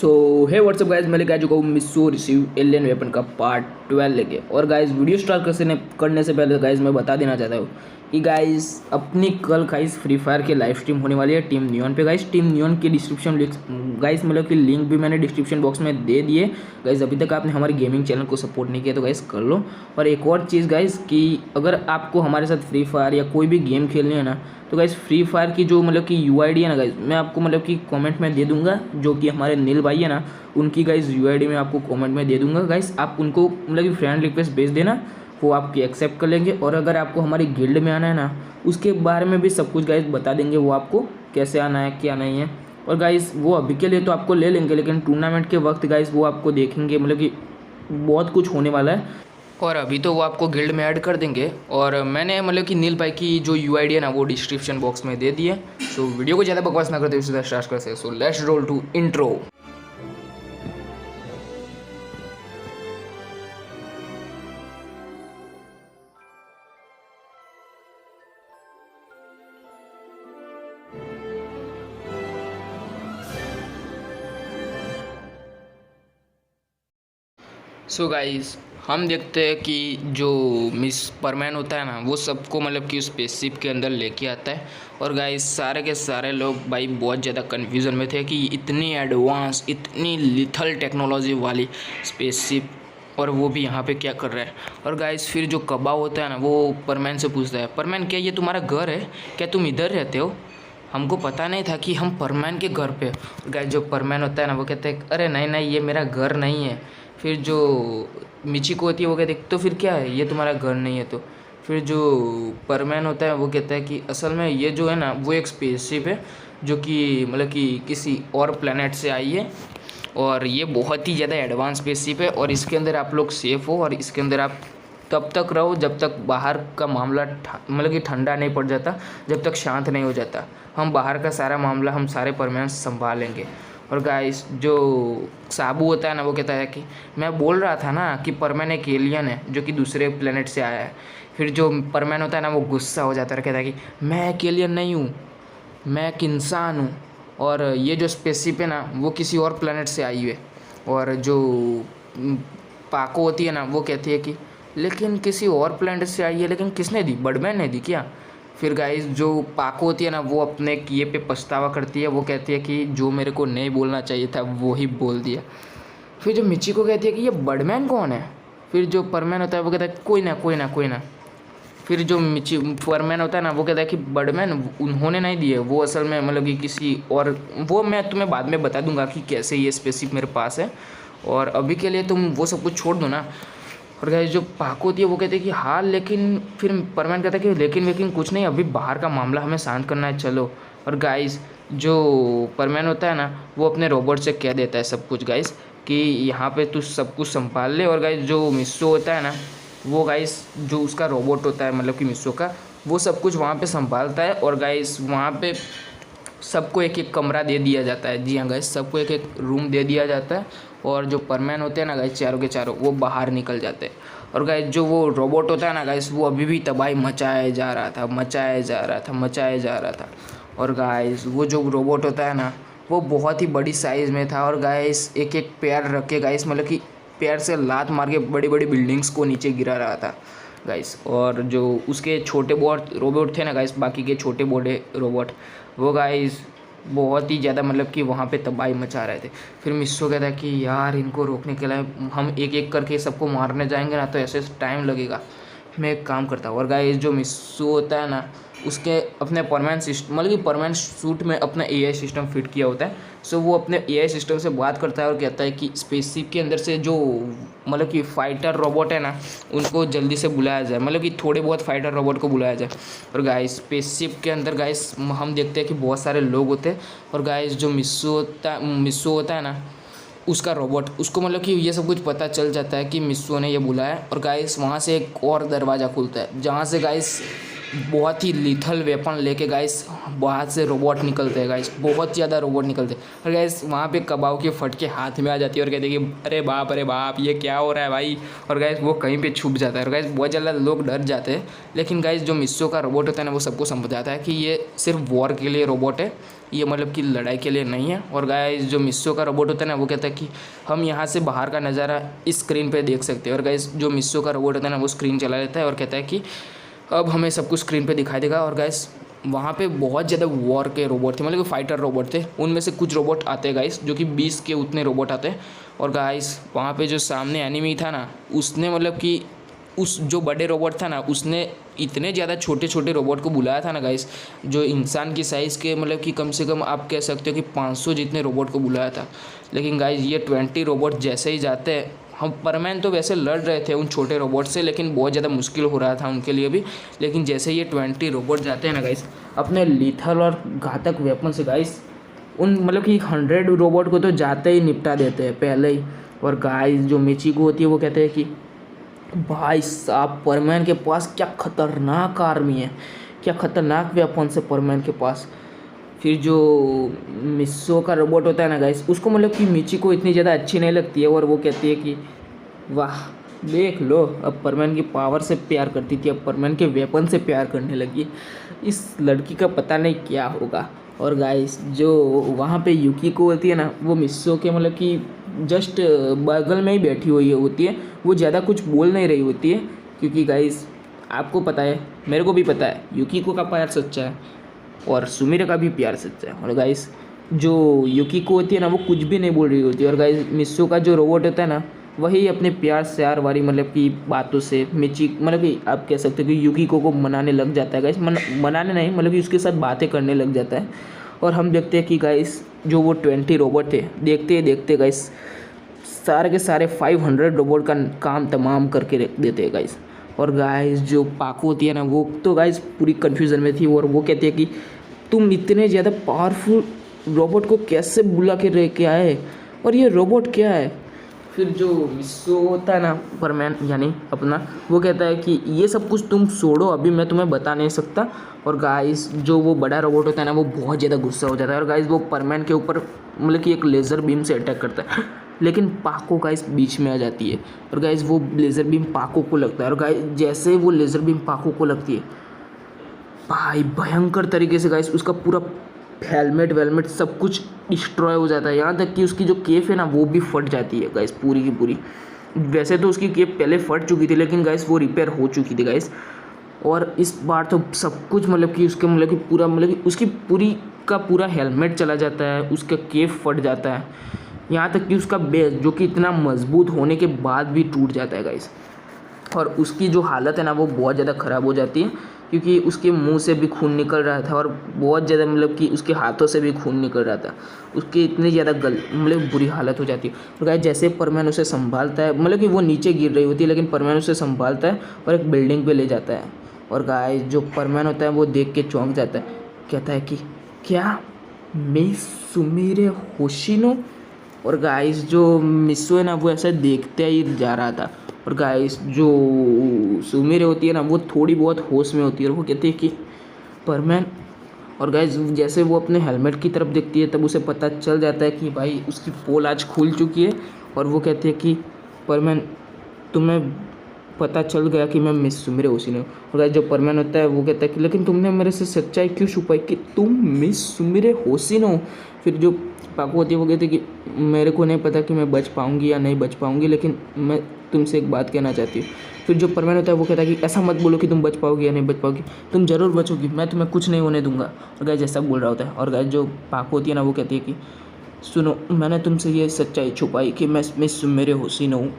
सो हे what's up guys, मैं लेके आ चुका हूँ मिस्सो रिसीव एलियन वेपन का पार्ट 12 लेके। और गाइज वीडियो स्टार्ट करने से पहले गाइज मैं बता देना चाहता हूँ कि गाइज अपनी कल गाइज फ्री फायर की लाइव स्ट्रीम होने वाली है टीम न्यून पे। गाइज टीम न्यून की डिस्क्रिप्शन गाइज मतलब कि लिंक भी मैंने डिस्क्रिप्शन बॉक्स में दे दिए। गाइज अभी तक आपने हमारे गेमिंग चैनल को सपोर्ट नहीं किया तो गाइज कर लो। और एक और चीज़ गाइज कि अगर आपको हमारे साथ फ्री फायर या कोई भी गेम खेलनी है ना, तो गाइज फ्री फायर की जो मतलब कि यूआईडी है ना गाइज, मैं आपको मतलब कि कमेंट में दे दूंगा। जो कि हमारे नील भाई है ना, उनकी गाइज यूआईडी मैं आपको कमेंट में दे दूंगा। गाइज आप उनको मतलब कि फ्रेंड रिक्वेस्ट भेज देना, वो आपकी एक्सेप्ट कर लेंगे। और अगर आपको हमारी गिल्ड में आना है ना, उसके बारे में भी सब कुछ गाइज बता देंगे, वो आपको कैसे आना है क्या नहीं है। और गाइज वो अभी के लिए तो आपको ले लेंगे, लेकिन टूर्नामेंट के वक्त गाइज वो आपको देखेंगे, मतलब कि बहुत कुछ होने वाला है। और अभी तो वो आपको गिल्ड में ऐड कर देंगे। और मैंने मतलब कि नील भाई की जो यूआईडी है ना, वो डिस्क्रिप्शन बॉक्स में दे दी है। सो वीडियो को ज़्यादा बकवास ना करते हुए सीधा स्टार्ट करते हैं। So let's roll to intro. So guys हम देखते हैं कि जो मिस परमैन होता है ना, वो सबको मतलब कि उस स्पेसशिप के अंदर लेके आता है। और गाइस सारे के सारे लोग भाई बहुत ज़्यादा कन्फ्यूज़न में थे कि इतनी एडवांस इतनी लिथल टेक्नोलॉजी वाली स्पेसशिप, और वो भी यहाँ पे क्या कर रहा है। और गाइस फिर जो कबा होता है ना, वो परमैन से पूछता है, परमैन क्या ये तुम्हारा घर है, क्या तुम इधर रहते हो? हमको पता नहीं था कि हम परमैन के घर पे। गाइस जो परमैन होता है ना, वो कहते हैं अरे नहीं नहीं, ये मेरा घर नहीं है। फिर जो मिचिको होती है वो कहती है तो फिर क्या है, ये तुम्हारा घर नहीं है तो। फिर जो परमैन होता है वो कहता है कि असल में ये जो है ना, वो एक स्पेसशिप है जो कि मतलब कि किसी और प्लेनेट से आई है। और ये बहुत ही ज़्यादा एडवांस स्पेसशिप है, और इसके अंदर आप लोग सेफ़ हो, और इसके अंदर आप तब तक रहो जब तक बाहर का मामला मतलब कि ठंडा नहीं पड़ जाता, जब तक शांत नहीं हो जाता। हम बाहर का सारा मामला हम सारे परमानेंट संभालेंगे। और गाइस जो साबू होता है ना, वो कहता है कि मैं बोल रहा था ना कि परमैन एक एलियन है जो कि दूसरे प्लेनेट से आया है। फिर जो परमैन होता है ना, वो गुस्सा हो जाता है, कहता है कि मैं एक एलियन नहीं हूँ, मैं एक इंसान हूँ। और ये जो स्पेसशिप है ना, वो किसी और प्लेनेट से आई है। और जो पाको होती है ना, वो कहती है कि लेकिन किसी और प्लेनेट से आई है, लेकिन किसने दी, बर्डमैन ने दी क्या? फिर गाइस जो पाको होती है ना, वो अपने किए पे पछतावा करती है। वो कहती है कि जो मेरे को नहीं बोलना चाहिए था वो ही बोल दिया। फिर जो मिची को कहती है कि ये बर्डमैन कौन है? फिर जो परमैन होता है वो कहता है कोई ना कोई ना कोई ना। फिर जो मिची परमैन होता है ना, वो कहता है कि बर्डमैन उन्होंने नहीं दिए, वो असल में मतलब कि किसी और, वो मैं तुम्हें बाद में बता दूंगा कि कैसे ये स्पेसिफिक मेरे पास है। और अभी के लिए तुम वो सब कुछ छोड़ दो ना। और गाइस जो पाको होती है वो कहते हैं कि हाँ, लेकिन फिर परमैन कहता है कि लेकिन कुछ नहीं, अभी बाहर का मामला हमें शांत करना है, चलो। और गाइस जो परमैन होता है ना, वो अपने रोबोट से कह देता है सब कुछ गाइस, कि यहाँ पे तू सब कुछ संभाल ले। और गाइस जो मिस्सो होता है ना, वो गाइस जो उसका रोबोट होता है मतलब कि मिस्सो का, वो सब कुछ वहाँ पे संभालता है। और गाइस वहाँ पे सबको एक एक कमरा दे दिया जाता है। जी हाँ गाइस, सबको एक एक रूम दे दिया जाता है। और जो परमैन होते हैं ना गाइस, चारों के चारों वो बाहर निकल जाते हैं। और गाइस जो वो रोबोट होता है ना गाइस, वो अभी भी तबाही मचाया जा रहा था, मचाया जा रहा था, मचाया जा रहा था। और गाइस वो जो रोबोट होता है ना, वो बहुत ही बड़ी साइज़ में था। और गाइस एक एक पैर रख के गाइस मतलब कि पैर से लात मार के बड़ी बड़ी बिल्डिंग्स को नीचे गिरा रहा था गाइस। और जो उसके छोटे बहुत रोबोट थे ना गाइस, बाकी के छोटे बड़े रोबोट, वो गाइस बहुत ही ज़्यादा मतलब कि वहाँ पे तबाही मचा रहे थे। फिर मिस्सो कहता है कि यार इनको रोकने के लिए हम एक एक करके सबको मारने जाएंगे ना, तो ऐसे टाइम लगेगा। मैं एक काम करता हूँ। और गाइस जो मिस्सो होता है ना, उसके अपने परमानेंट सिस्टम मतलब कि परमानेंट सूट में अपना एआई सिस्टम फिट किया होता है। सो वो अपने एआई सिस्टम से बात करता है और कहता है कि स्पेसशिप के अंदर से जो मतलब कि फाइटर रोबोट है ना, उनको जल्दी से बुलाया जाए, मतलब कि थोड़े बहुत फाइटर रोबोट को बुलाया जाए। और गाइस स्पेसशिप के अंदर गाइस हम देखते हैं कि बहुत सारे लोग होते हैं। और गाइस जो मिस्सो होता है ना, उसका रोबोट, उसको मतलब कि ये सब कुछ पता चल जाता है कि मिस्सो ने ये बुलाया है। और गाइस वहाँ से एक और दरवाज़ा खुलता है, जहाँ से गाइस बहुत ही लीथल वेपन लेके गाइस वहाँ से रोबोट निकलते हैं गाइस, बहुत ज़्यादा रोबोट निकलते हैं। और गाइस वहाँ पे कबाव की फटके हाथ में आ जाती है और कहते हैं कि अरे बाप ये क्या हो रहा है भाई। और गाइस वो कहीं पे छुप जाता है और गाइस बहुत ज़्यादा लोग डर जाते हैं। लेकिन गाइस जो मिस्सो का रोबोट होता है ना वो सबको समझाता है कि ये सिर्फ वॉर के लिए रोबोट है, ये मतलब कि लड़ाई के लिए नहीं है। और गाइस जो मिस्सो का रोबोट होता है ना वो कहता है कि हम यहाँ से बाहर का नज़ारा इस स्क्रीन पे देख सकते हैं। और गाइस जो मिस्सो का रोबोट होता है ना वो स्क्रीन चला लेता है और कहता है कि अब हमें सब कुछ स्क्रीन पे दिखाई देगा। और गाइस वहाँ पे बहुत ज़्यादा वॉर के रोबोट थे, मतलब कि फाइटर रोबोट थे। उनमें से कुछ रोबोट आते हैं गाइस जो कि 20 के उतने रोबोट आते हैं। और गाइस वहाँ पे जो सामने एनिमी था ना उसने मतलब कि उस जो बड़े रोबोट था ना उसने इतने ज़्यादा छोटे छोटे रोबोट को बुलाया था ना गाइस, जो इंसान की साइज़ के मतलब कि कम से कम आप कह सकते हो कि 500 जितने रोबोट को बुलाया था। लेकिन गाइस ये 20 रोबोट जैसे ही जाते हैं, हम परमैन तो वैसे लड़ रहे थे उन छोटे रोबोट से, लेकिन बहुत ज़्यादा मुश्किल हो रहा था उनके लिए भी। लेकिन जैसे ये 20 रोबोट जाते हैं ना गाइस अपने लीथल और घातक वेपन से गाइस उन मतलब कि 100 रोबोट को तो जाते ही निपटा देते हैं पहले ही। और गाइस जो मिचिको होती है वो कहते हैं कि भाई साहब परमैन के पास क्या खतरनाक आर्मी है, क्या खतरनाक वेपन है परमैन के पास। फिर जो मिस्सो का रोबोट होता है ना गाइस उसको मतलब कि मिचिको इतनी ज़्यादा अच्छी नहीं लगती है और वो कहती है कि वाह देख लो अब परमैन की पावर से प्यार करती थी, अब परमैन के वेपन से प्यार करने लगी। इस लड़की का पता नहीं क्या होगा। और गाइस जो वहाँ पे युकिको होती है ना वो मिस्सो के मतलब कि जस्ट बगल में ही बैठी हुई होती है, वो ज़्यादा कुछ बोल नहीं रही होती है। क्योंकि गाइस आपको पता है, मेरे को भी पता है युकिको का प्यार सच्चा है और सुमिरे का भी प्यार सच्चा है। और गाइस जो युकिको होती है ना वो कुछ भी नहीं बोल रही होती है। और गाइस मिस्सो का जो रोबोट होता है ना वही अपने प्यार स्यार वाली मतलब कि बातों से मिची मतलब कि आप कह सकते हो कि युकिको को मनाने लग जाता है गाइस, मनाने नहीं मतलब कि उसके साथ बातें करने लग जाता है। और हम देखते हैं कि गाइस जो वो 20 रोबोट थे देखते ही देखते गाइस सारे के सारे 500 रोबोट का काम तमाम करके रख देते हैं गाइस। और गाइस जो पाको होती है ना वो तो गाइस पूरी कन्फ्यूज़न में थी और वो कहते हैं कि तुम इतने ज़्यादा पावरफुल रोबोट को कैसे बुला के लेके आए और ये रोबोट क्या है। फिर जो मिस्सो होता है ना परमैन यानी अपना वो कहता है कि ये सब कुछ तुम छोड़ो अभी मैं तुम्हें बता नहीं सकता। और गाइस जो वो बड़ा रोबोट होता है ना वो बहुत ज़्यादा गुस्सा हो जाता है और गाइस वो परमैन के ऊपर मतलब कि एक लेज़र बीम से अटैक करता है। लेकिन पाको गाइस बीच में आ जाती है और गाइस वो लेज़र बीम पाको को लगता है। और गाइस जैसे वो लेज़र बीम पाको को लगती है भाई भयंकर तरीके से गाइस उसका पूरा हेलमेट वेलमेट सब कुछ डिस्ट्रॉय हो जाता है, यहाँ तक कि उसकी जो केफ है ना वो भी फट जाती है गाइस पूरी की पूरी। वैसे तो उसकी केफ पहले फट चुकी थी लेकिन गाइस वो रिपेयर हो चुकी थी गाइस। और इस बार तो सब कुछ मतलब कि उसके मतलब कि पूरा मतलब कि उसकी पूरी का पूरा हेलमेट चला जाता है, उसका केफ फट जाता है, यहाँ तक कि उसका बेस जो कि इतना मजबूत होने के बाद भी टूट जाता है गाइस। और उसकी जो हालत है ना वो बहुत ज़्यादा ख़राब हो जाती है क्योंकि उसके मुंह से भी खून निकल रहा था और बहुत ज़्यादा मतलब कि उसके हाथों से भी खून निकल रहा था। उसकी इतनी ज़्यादा मतलब बुरी हालत हो जाती है। और गाइस जैसे परमैन उसे संभालता है मतलब कि वो नीचे गिर रही होती है लेकिन परमैन उसे संभालता है और एक बिल्डिंग पे ले जाता है। और गाइस जो परमैन होता है वो देख के चौंक जाता है, कहता है कि क्या मैं सुमिरे होशिनो। और गाइस जो मिस्सो है ना वो ऐसा देखते ही जा रहा था। और गाइस जो सुमिरे होती है ना वो थोड़ी बहुत होश में होती है और वो कहती है कि परमैन। और गाइस जैसे वो अपने हेलमेट की तरफ देखती है तब उसे पता चल जाता है कि भाई उसकी पोल आज खुल चुकी है। और वो कहती है कि परमैन तुम्हें पता चल गया कि मैं मिस सुमिरे होशिनो हूँ। और गाइस जो परमैन होता है वो कहता है कि लेकिन तुमने मेरे से सच्चाई क्यों छुपाई कि तुम मिस सुमिरे होशिनो हो। फिर जो पाको होती है वो कहती है कि मेरे को नहीं पता कि मैं बच पाऊँगी या नहीं बच पाऊँगी लेकिन मैं तुमसे एक बात कहना चाहती हूँ। फिर जो परमैन होता है वो कहता है कि ऐसा मत बोलो कि तुम बच पाओगी या नहीं बच पाओगी, तुम ज़रूर बचोगी, मैं तुम्हें कुछ नहीं होने दूंगा। और गाइस जैसा बोल रहा होता है। और गाइस जो पाको होती है ना वो कहती है कि सुनो मैंने तुमसे ये सच्चाई छुपाई कि मैं मेरे होशिनो हूँ,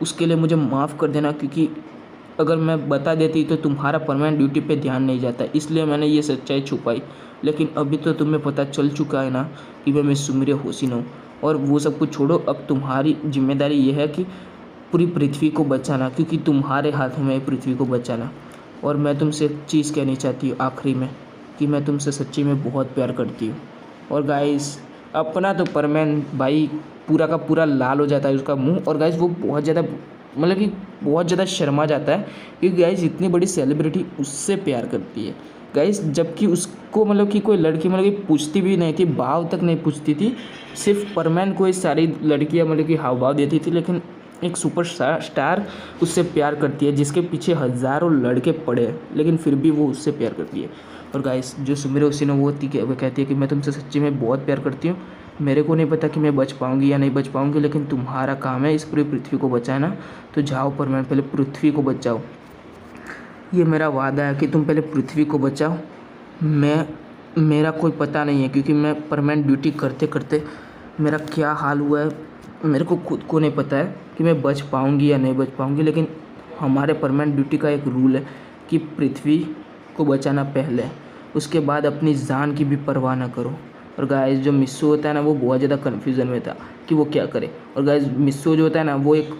उसके लिए मुझे माफ़ कर देना क्योंकि अगर मैं बता देती तो तुम्हारा परमानेंट ड्यूटी पे ध्यान नहीं जाता, इसलिए मैंने ये सच्चाई छुपाई। लेकिन अभी तो तुम्हें पता चल चुका है ना कि मैं सुमिरे होशिनो हूँ। और वो सब कुछ छोड़ो, अब तुम्हारी जिम्मेदारी ये है कि पूरी पृथ्वी को बचाना, क्योंकि तुम्हारे हाथों में है पृथ्वी को बचाना। और मैं तुमसे एक चीज़ कहनी चाहती हूँ आखिरी में कि मैं तुमसे सच्ची में बहुत प्यार करती हूँ। और गाइस अपना तो परमैन भाई पूरा का पूरा लाल हो जाता है उसका मुंह। और गाइस वो बहुत ज़्यादा मतलब कि बहुत ज़्यादा शर्मा जाता है क्योंकि गाइस इतनी बड़ी सेलिब्रिटी उससे प्यार करती है गाइस, जबकि उसको मतलब कि कोई लड़की मतलब कि पूछती भी नहीं थी, भाव तक नहीं पूछती थी। सिर्फ परमैन को ही सारी लड़कियां मतलब कि हाव भाव देती थी, लेकिन एक सुपर स्टार उससे प्यार करती है जिसके पीछे हज़ारों लड़के पड़े हैं, लेकिन फिर भी वो उससे प्यार करती है। और गाइस जो सुमिरा उसीनो वो कहती है कि मैं तुमसे सच्ची में बहुत प्यार करती हूँ, मेरे को नहीं पता कि मैं बच पाऊँगी या नहीं बच पाऊँगी, लेकिन तुम्हारा काम है इस पूरी पृथ्वी को बचाना, तो जाओ परमैन पहले पृथ्वी को बचाओ। ये मेरा वादा है कि तुम पहले पृथ्वी को बचाओ। मेरा कोई पता नहीं है क्योंकि मैं परमानेंट ड्यूटी करते करते मेरा क्या हाल हुआ है मेरे को खुद को नहीं पता है कि मैं बच पाऊँगी या नहीं बच पाऊँगी, लेकिन हमारे परमानेंट ड्यूटी का एक रूल है कि पृथ्वी को बचाना पहले, उसके बाद अपनी जान की भी परवाह ना करो। और गाइस जो मिस्सू होता है ना वो बहुत ज़्यादा कन्फ्यूज़न में था कि वो क्या करे। और गाइस मिस्सू जो होता है ना वो एक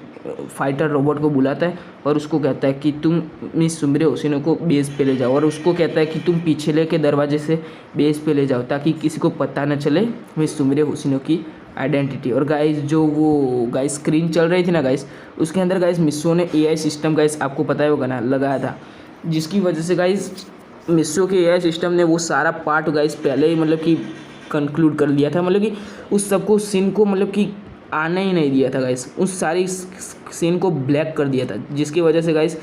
फाइटर रोबोट को बुलाता है और उसको कहता है कि तुम मिस सुमिरे ओसिनो को बेस पे ले जाओ, और उसको कहता है कि तुम पिछले के दरवाजे से बेस पे ले जाओ ताकि किसी को पता न चले मिस सुमिरे ओसिनो की आइडेंटिटी। और गाइस जो वो गाइस स्क्रीन चल रही थी ना गाइस, उसके अंदर गाइस मिस्सू ने एआई सिस्टम गाइस आपको पता है वो गाना लगाया था, जिसकी वजह से गाइस मिस्सू के एआई सिस्टम ने वो सारा पार्ट गाइस पहले ही मतलब कि कंक्लूड कर लिया था, मतलब कि उस सबको सीन को मतलब कि आने ही नहीं दिया था गाइस, उस सारी सीन को ब्लैक कर दिया था, जिसकी वजह से गाइस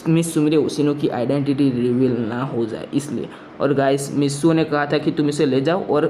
मिस सुमिरे ओसिनो की आइडेंटिटी रिवील ना हो जाए इसलिए। और गाइस मिस्सू ने कहा था कि तुम इसे ले जाओ और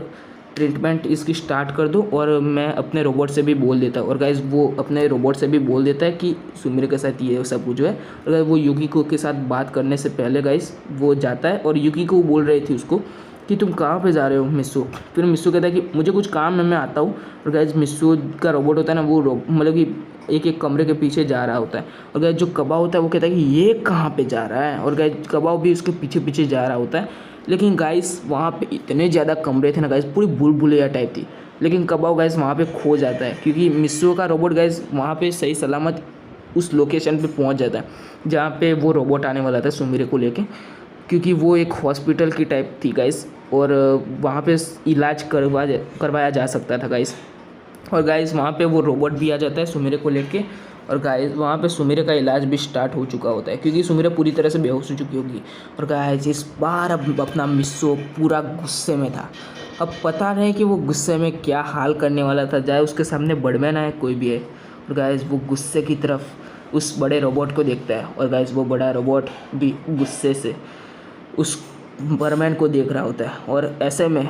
ट्रीटमेंट इसकी स्टार्ट कर दो, और मैं अपने रोबोट से भी बोल देता हूँ। और गाइस वो अपने रोबोट से भी बोल देता है कि सुमिरे के साथ ये सब कुछ है। और गाइस वो युकिको के साथ बात करने से पहले गाइस वो जाता है और युकिको बोल रही थी उसको कि तुम कहाँ पे जा रहे हो मिस्सू। फिर मिस्सू कहता है कि मुझे कुछ काम है मैं आता हूँ। और गाइस मिस्सू का रोबोट होता है ना वो मतलब कि एक एक कमरे के पीछे जा रहा होता है। और गाइस जो कबाव होता है वो कहता है कि ये कहाँ पे जा रहा है, और गाइस कबाव भी उसके पीछे पीछे जा रहा होता है। लेकिन गाइस वहाँ पे इतने ज़्यादा कमरे थे ना गाइस, पूरी भूल भुलैया टाइप थी, लेकिन कबाव गाइस वहाँ पे खो जाता है क्योंकि मिस्सू का रोबोट गाइस वहाँ पे सही सलामत उस लोकेशन पे पहुँच जाता है जहाँ पे वो रोबोट आने वाला था सुमिरे को लेके, क्योंकि वो एक हॉस्पिटल की टाइप थी गाइस, और वहाँ पे इलाज करवाया जा सकता था गाइस। और गाइस वहाँ पे वो रोबोट भी आ जाता है सुमिरे को लेके, और गाइस वहाँ पे सुमिरे का इलाज भी स्टार्ट हो चुका होता है क्योंकि सुमिरे पूरी तरह से बेहोश हो चुकी होगी। और गाइस इस बार अब अपना मिस्सू पूरा गुस्से में था, अब पता नहीं कि वो गुस्से में क्या हाल करने वाला था, चाहे उसके सामने बड़मैन आए कोई भी है। और गाइस वो गुस्से की तरफ उस बड़े रोबोट को देखता है, और गाइस वो बड़ा रोबोट भी गुस्से से उस बरमैन को देख रहा होता है, और ऐसे में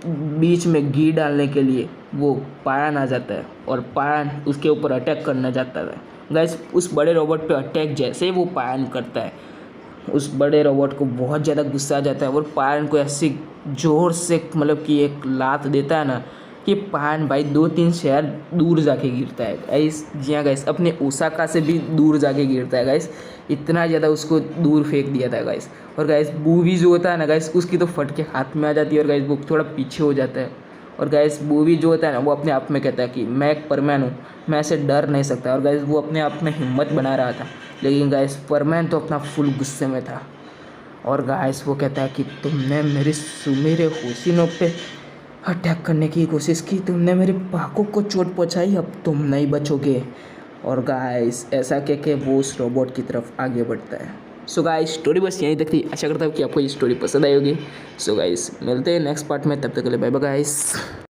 बीच में घी डालने के लिए वो पायन आ जाता है और पायन उसके ऊपर अटैक करना चाहता है। गाइस उस बड़े रोबोट पे अटैक जैसे ही वो पायन करता है, उस बड़े रोबोट को बहुत ज़्यादा गुस्सा आ जाता है और पायन को ऐसे ज़ोर से मतलब कि एक लात देता है ना कि पायन भाई 2-3 शहर दूर जाके गिरता है गाइस। जी हाँ गाइस, अपने ओसाका से भी दूर जाके गिरता है गाइस, इतना ज़्यादा उसको दूर फेंक दिया था गाइस। और गाइस बूवी जो होता है ना गाइस, उसकी तो फट के हाथ में आ जाती है और गाइस वो थोड़ा पीछे हो जाता है। और गाइस बूवी जो होता है ना वो अपने आप में कहता है कि मैं एक परमैन हूँ, मैं ऐसे डर नहीं सकता। और गाइस वो अपने आप में हिम्मत बना रहा था, लेकिन गाइस परमैन तो अपना फुल गुस्से में था। और गाइस वो कहता है कि तुमने मेरे सुमिरे होशिनो पे अटैक करने की कोशिश की, तुमने मेरे पाकों को चोट पहुंचाई, अब तुम नहीं बचोगे। और गाइस ऐसा कह के वो उस रोबोट की तरफ आगे बढ़ता है। सो गाइस स्टोरी बस यहीं तक थी, आशा करता हूँ कि आपको ये स्टोरी पसंद आई होगी। सो गाइस मिलते हैं नेक्स्ट पार्ट में, तब तक के लिए बाय बाय गाइस।